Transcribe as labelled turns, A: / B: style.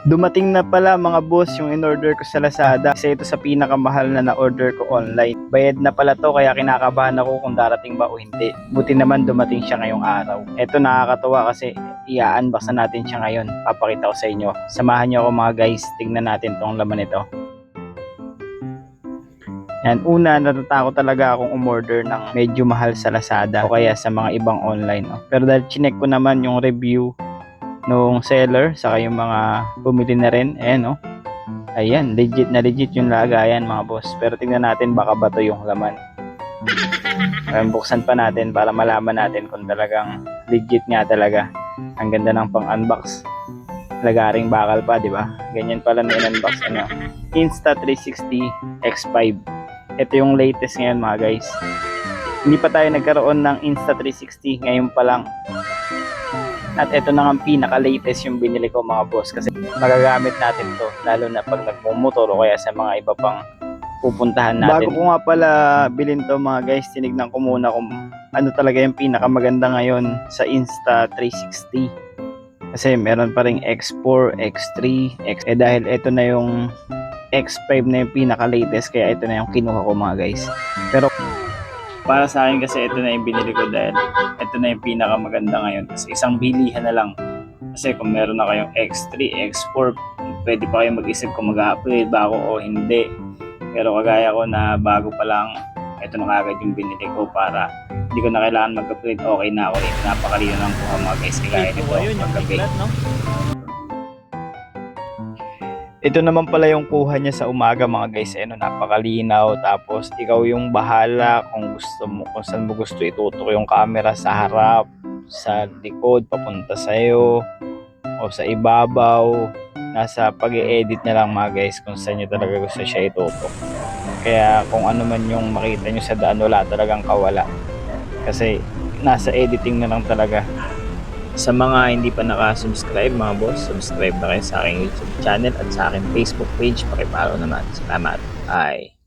A: Dumating na pala mga boss yung in-order ko sa Lazada. Isa ito sa pinakamahal na na-order ko online. Bayad na pala to kaya kinakabahan ako kung darating ba o hindi. Buti naman dumating siya ngayong araw. Ito nakakatawa kasi i-unbox na natin siya ngayon. Papakita ko sa inyo. Samahan niyo ako mga guys. Tingnan natin tong laman nito. Yan, una natatakot talaga akong umorder ng medyo mahal sa Lazada o kaya sa mga ibang online. Pero dahil chinek ko naman yung review nung seller saka yung mga bumili na rin, ayan, legit na legit yung lagayan mga boss. Pero tingnan natin baka ba to yung laman. Buksan pa natin para malaman natin kung talagang legit nga talaga. Ang ganda ng pang-unbox, lagaring bakal pa, di ba? Ganyan pala na in-unbox. Insta360 X5. Ito yung latest ngayon mga guys. Hindi pa tayo nagkaroon ng Insta360, ngayon pa lang. At ito na nga pinaka-latest yung binili ko mga boss, kasi magagamit natin to lalo na pag nagmumotor o kaya sa mga iba pang pupuntahan natin. Bago ko nga pala bilhin to mga guys, tinignan ko muna kung ano talaga yung pinakamaganda ngayon sa Insta360. Kasi meron pa ring X4, X3, dahil ito na yung X5 na yung pinaka-latest, kaya ito na yung kinuha ko mga guys. Pero para sa akin kasi ito na yung binili ko dahil ito na yung pinakamaganda ngayon. Kasi isang bilihan na lang. Kasi kung meron na kayong X3, X4, pwede pa kayo mag-isip kung mag-upgrade ba ako o hindi. Pero kagaya ko na bago pa lang, ito na kagad yung binili ko para hindi ko na kailangan mag-upgrade. Okay na ako. Napakalino lang po mga guys. Kagaya nito mag-upgrade. Ito naman pala yung kuha niya sa umaga mga guys. Napakalinaw. Tapos ikaw yung bahala kung gusto mo, kung saan mo gusto itutok yung camera, sa harap, sa likod, papunta sa'yo, o sa ibabaw. Nasa pag-i-edit na lang mga guys kung saan nyo talaga gusto siya itutok. Kaya kung ano man yung makita nyo sa daan, wala talagang kawala. Kasi nasa editing na lang talaga. Sa mga hindi pa naka-subscribe mga boss, subscribe na kayo sa aking YouTube channel at sa aking Facebook page. Paki-follow naman. Salamat. Bye.